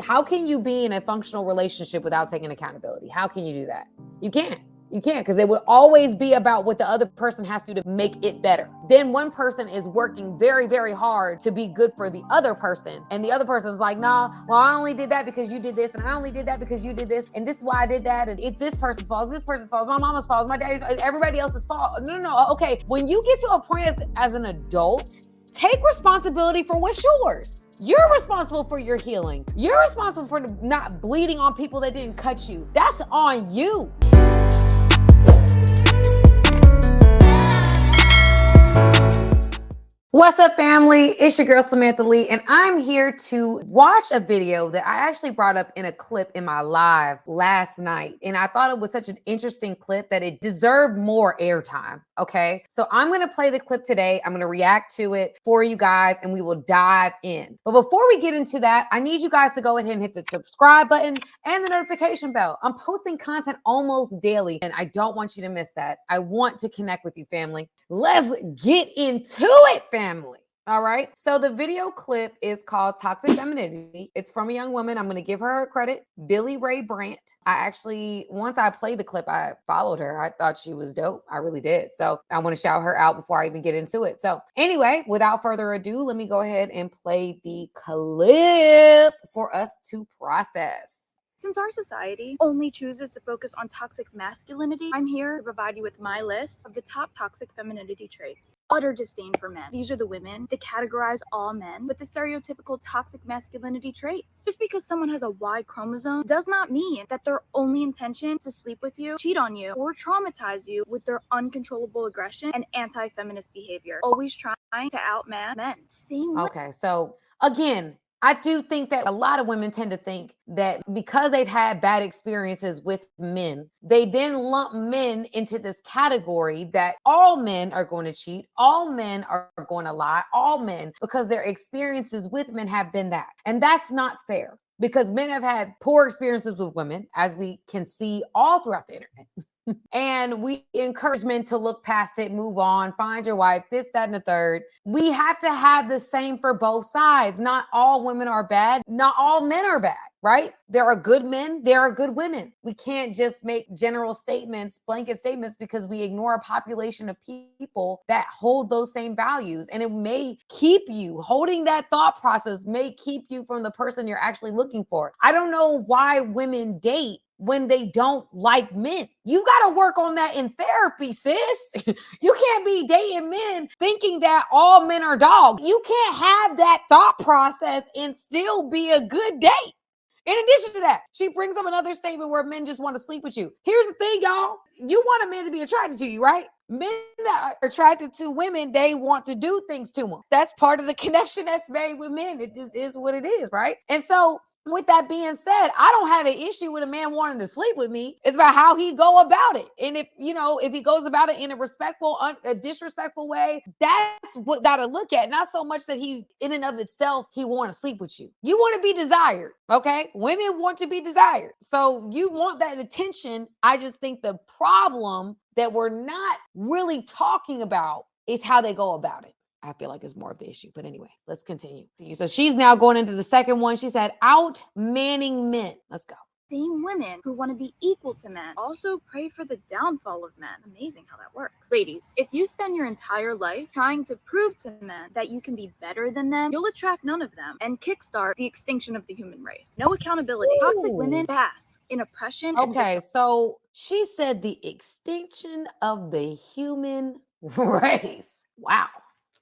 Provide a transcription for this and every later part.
How can you be in a functional relationship without taking accountability? How can you do that? You can't. You can't, because it would always be about what the other person has to do to make it better. Then one person is working very, very hard to be good for the other person. And the other person is like, nah, well, I only did that because you did this. And I only did that because you did this. And this is why I did that. And it's this person's fault, this person's fault, my mama's fault, my daddy's, everybody else's fault. No. Okay. When you get to a point as an adult, take responsibility for what's yours. You're responsible for your healing. You're responsible for not bleeding on people that didn't cut you. That's on you. What's up, family? It's your girl, Samantha Lee, and I'm here to watch a video that I actually brought up in a clip in my live last night. And I thought it was such an interesting clip that it deserved more airtime, okay? So I'm gonna play the clip today. I'm gonna react to it for you guys, and we will dive in. But before we get into that, I need you guys to go ahead and hit the subscribe button and the notification bell. I'm posting content almost daily, and I don't want you to miss that. I want to connect with you, family. Let's get into it, family. All right. So the video clip is called Toxic Femininity. It's from a young woman. I'm going to give her credit, Billy Ray Brandt. I actually, once I played the clip, I followed her. I thought she was dope. I really did. So I want to shout her out before I even get into it. So anyway, without further ado, let me go ahead and play the clip for us to process. Since our society only chooses to focus on toxic masculinity, I'm here to provide you with my list of the top toxic femininity traits. Utter disdain for men. These are the women that categorize all men with the stereotypical toxic masculinity traits. Just because someone has a Y chromosome does not mean that their only intention is to sleep with you, cheat on you, or traumatize you with their uncontrollable aggression and anti-feminist behavior. Always trying to outman men. Okay, so again, I do think that a lot of women tend to think that because they've had bad experiences with men, they then lump men into this category that all men are going to cheat, all men are going to lie, all men, because their experiences with men have been that. And that's not fair, because men have had poor experiences with women, as we can see all throughout the internet. And we encourage men to look past it, move on, find your wife, this, that, and the third. We have to have the same for both sides. Not all women are bad. Not all men are bad, right? There are good men. There are good women. We can't just make general statements, blanket statements, because we ignore a population of people that hold those same values. And it may keep you, holding that thought process may keep you from the person you're actually looking for. I don't know why women date when they don't like men. You got to work on that in therapy, sis. You can't be dating men thinking that all men are dogs. You can't have that thought process and still be a good date. In addition to that, she brings up another statement where men just want to sleep with you. Here's the thing, y'all. You want a man to be attracted to you, right? Men that are attracted to women, they want to do things to them. That's part of the connection that's made with men. It just is what it is, right? And so with that being said, I don't have an issue with a man wanting to sleep with me. It's about how he go about it. And if he goes about it in a respectful, a disrespectful way, that's what got to look at. Not so much that he, in and of itself, he want to sleep with you. You want to be desired, okay? Women want to be desired. So you want that attention. I just think the problem that we're not really talking about is how they go about it. I feel like it's more of the issue. But anyway, let's continue. So she's now going into the second one. She said, outmanning men. Let's go. Same women who want to be equal to men also pray for the downfall of men. Amazing how that works. Ladies, if you spend your entire life trying to prove to men that you can be better than them, you'll attract none of them and kickstart the extinction of the human race. No accountability. Ooh. Toxic women bask in oppression. Okay, so she said the extinction of the human race. Wow.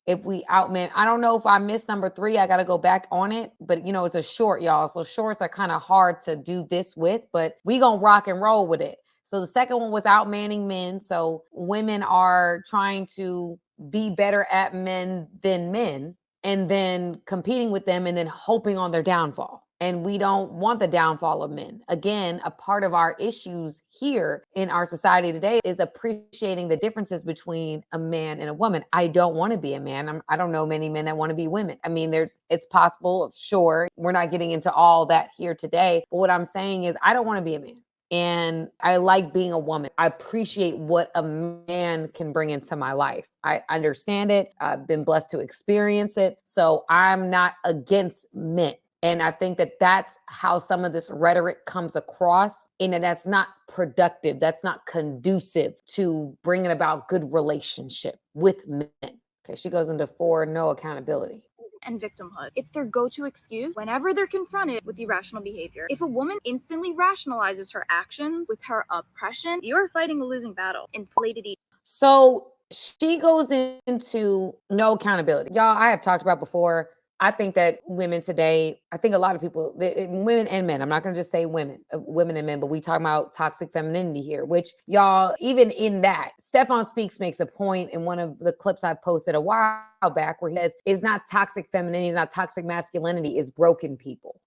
If we outman, I don't know if I missed number 3. I got to go back on it, but it's a short, y'all. So shorts are kind of hard to do this with, but we gonna rock and roll with it. So the second one was outmanning men. So women are trying to be better at men than men, and then competing with them, and then hoping on their downfall. And we don't want the downfall of men. Again, a part of our issues here in our society today is appreciating the differences between a man and a woman. I don't want to be a man. I don't know many men that want to be women. I mean, it's possible, sure. We're not getting into all that here today. But what I'm saying is I don't want to be a man. And I like being a woman. I appreciate what a man can bring into my life. I understand it. I've been blessed to experience it. So I'm not against men. And I think that that's how some of this rhetoric comes across, and that's not productive. That's not conducive to bringing about good relationship with men. Okay, she goes into 4, no accountability. And victimhood. It's their go-to excuse whenever they're confronted with irrational behavior. If a woman instantly rationalizes her actions with her oppression, you're fighting a losing battle. Inflated ego. So she goes into no accountability. Y'all, I have talked about before. I think that women today, I think a lot of people, women and men, I'm not going to just say women, women and men, but we talk about toxic femininity here, which y'all, even in that, Stefan Speaks makes a point in one of the clips I posted a while back where he says, it's not toxic femininity, it's not toxic masculinity, it's broken people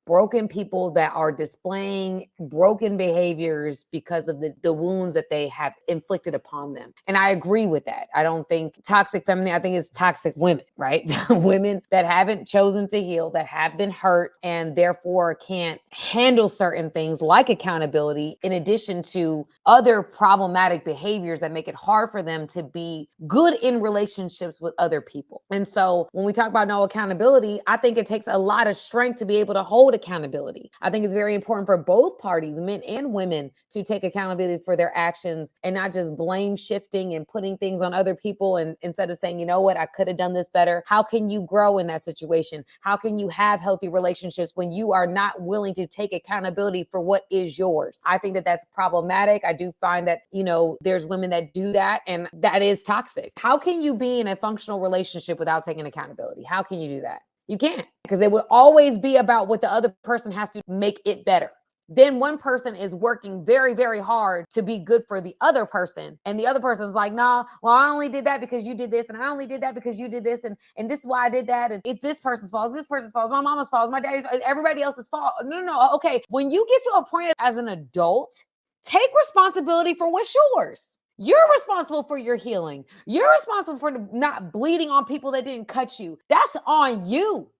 that are displaying broken behaviors because of the wounds that they have inflicted upon them. And I agree with that. I don't think toxic femininity, I think it's toxic women, right? Women that haven't chosen to heal, that have been hurt, and therefore can't handle certain things like accountability, in addition to other problematic behaviors that make it hard for them to be good in relationships with other people. And so when we talk about no accountability, I think it takes a lot of strength to be able to hold accountability. I think it's very important for both parties, men and women, to take accountability for their actions and not just blame shifting and putting things on other people. And instead of saying, you know what, I could have done this better. How can you grow in that situation? How can you have healthy relationships when you are not willing to take accountability for what is yours? I think that that's problematic. I do find that, there's women that do that, and that is toxic. How can you be in a functional relationship without taking accountability? How can you do that? You can't, because it would always be about what the other person has to make it better. Then one person is working very, very hard to be good for the other person. And the other person's like, nah, well, I only did that because you did this. And I only did that because you did this. And this is why I did that. And it's this person's fault, my mama's fault, my daddy's, everybody else's fault. No. Okay. When you get to a point as an adult, take responsibility for what's yours. You're responsible for your healing. You're responsible for not bleeding on people that didn't cut you. That's on you.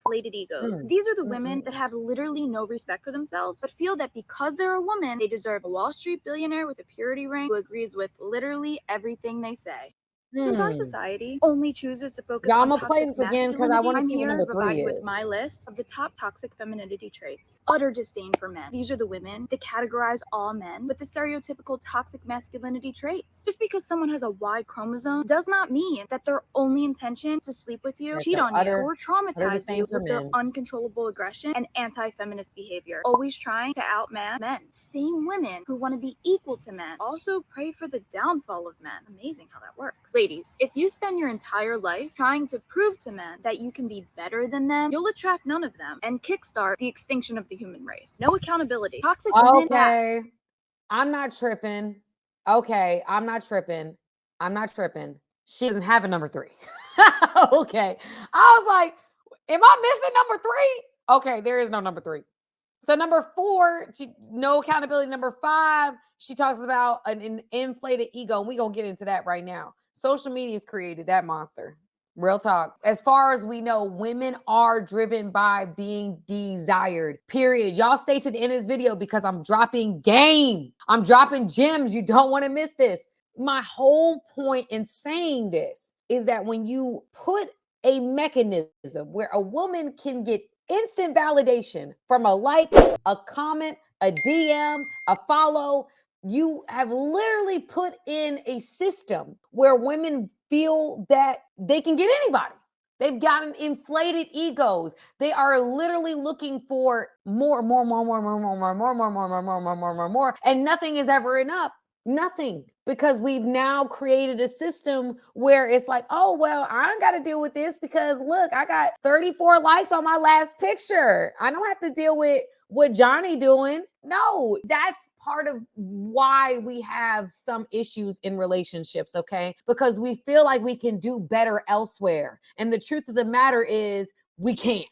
Inflated egos. These are the women that have literally no respect for themselves, but feel that because they're a woman, they deserve a Wall Street billionaire with a purity ring who agrees with literally everything they say. Since our society only chooses to focus Y'all, on I'm gonna play toxic this again because I want to masculinity, see I'm what here number to provide 3 you with is. my list of the top toxic femininity traits. Utter disdain for men. These are the women that categorize all men with the stereotypical toxic masculinity traits. Just because someone has a Y chromosome does not mean that their only intention is to sleep with you, cheat on you, or traumatize you with their uncontrollable aggression and anti-feminist behavior. Always trying to outman men. Same women who want to be equal to men also pray for the downfall of men. Amazing how that works. Ladies, if you spend your entire life trying to prove to men that you can be better than them, you'll attract none of them and kickstart the extinction of the human race. No accountability. Toxic women pass. I'm not tripping. Okay, I'm not tripping. She doesn't have a number 3. Okay. I was like, am I missing number 3? Okay, there is no number 3. So number 4, no accountability. Number 5, she talks about an inflated ego. And we're going to get into that right now. Social media has created that monster. Real talk. As far as we know, women are driven by being desired. Period. Y'all stay to the end of this video because I'm dropping game. I'm dropping gems. You don't want to miss this. My whole point in saying this is that when you put a mechanism where a woman can get instant validation from a like, a comment, a DM, a follow, you have literally put in a system where women feel that they can get anybody. They've gotten inflated egos. They are literally looking for more, and nothing is ever enough. Nothing. Because we've now created a system where it's like, oh, well, I don't got to deal with this because look, I got 34 likes on my last picture. I don't have to deal with what Johnny doing. No, that's part of why we have some issues in relationships, okay? Because we feel like we can do better elsewhere. And the truth of the matter is we can't.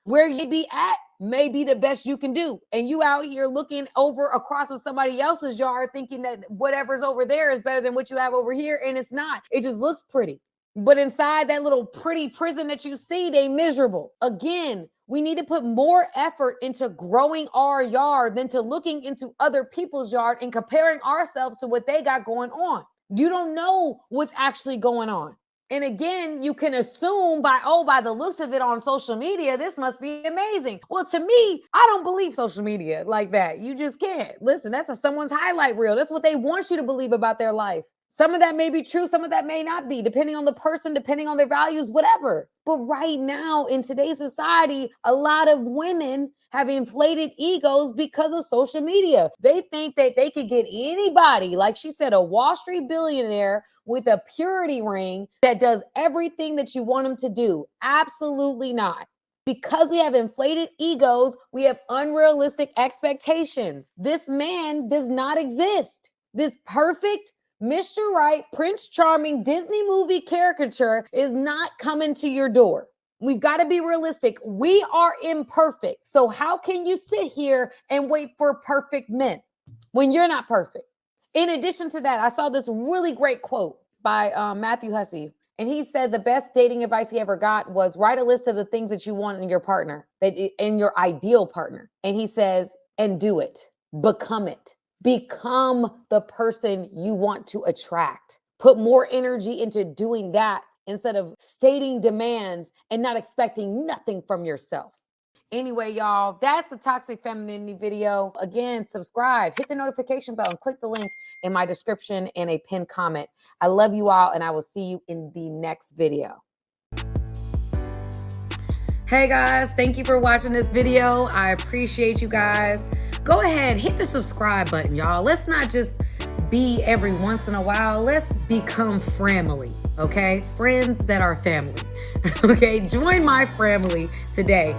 Where you be at may be the best you can do. And you out here looking over across of somebody else's yard thinking that whatever's over there is better than what you have over here. And it's not. It just looks pretty. But inside that little pretty prison that you see, they miserable. Again, we need to put more effort into growing our yard than to looking into other people's yard and comparing ourselves to what they got going on. You don't know what's actually going on. And again, you can assume by the looks of it on social media, this must be amazing. Well, to me, I don't believe social media like that. You just can't. Listen, that's someone's highlight reel. That's what they want you to believe about their life. Some of that may be true, some of that may not be, depending on the person, depending on their values, whatever. But right now, in today's society, a lot of women have inflated egos because of social media. They think that they could get anybody, like she said, a Wall Street billionaire with a purity ring that does everything that you want them to do. Absolutely not. Because we have inflated egos, we have unrealistic expectations. This man does not exist. This perfect Mr. Right, Prince Charming Disney movie caricature is not coming to your door. We've got to be realistic. We are imperfect. So how can you sit here and wait for perfect men when you're not perfect? In addition to that, I saw this really great quote by Matthew Hussey. And he said the best dating advice he ever got was write a list of the things that you want in your partner, in your ideal partner. And he says, and do it, become it. Become the person you want to attract. Put more energy into doing that instead of stating demands and not expecting nothing from yourself. Anyway, y'all, that's the toxic femininity video. Again, subscribe, hit the notification bell, and click the link in my description and a pinned comment. I love you all, and I will see you in the next video. Hey guys, thank you for watching this video. I appreciate you guys. Go ahead, hit the subscribe button, y'all. Let's not just be every once in a while. Let's become family, okay? Friends that are family, okay? Join my family today.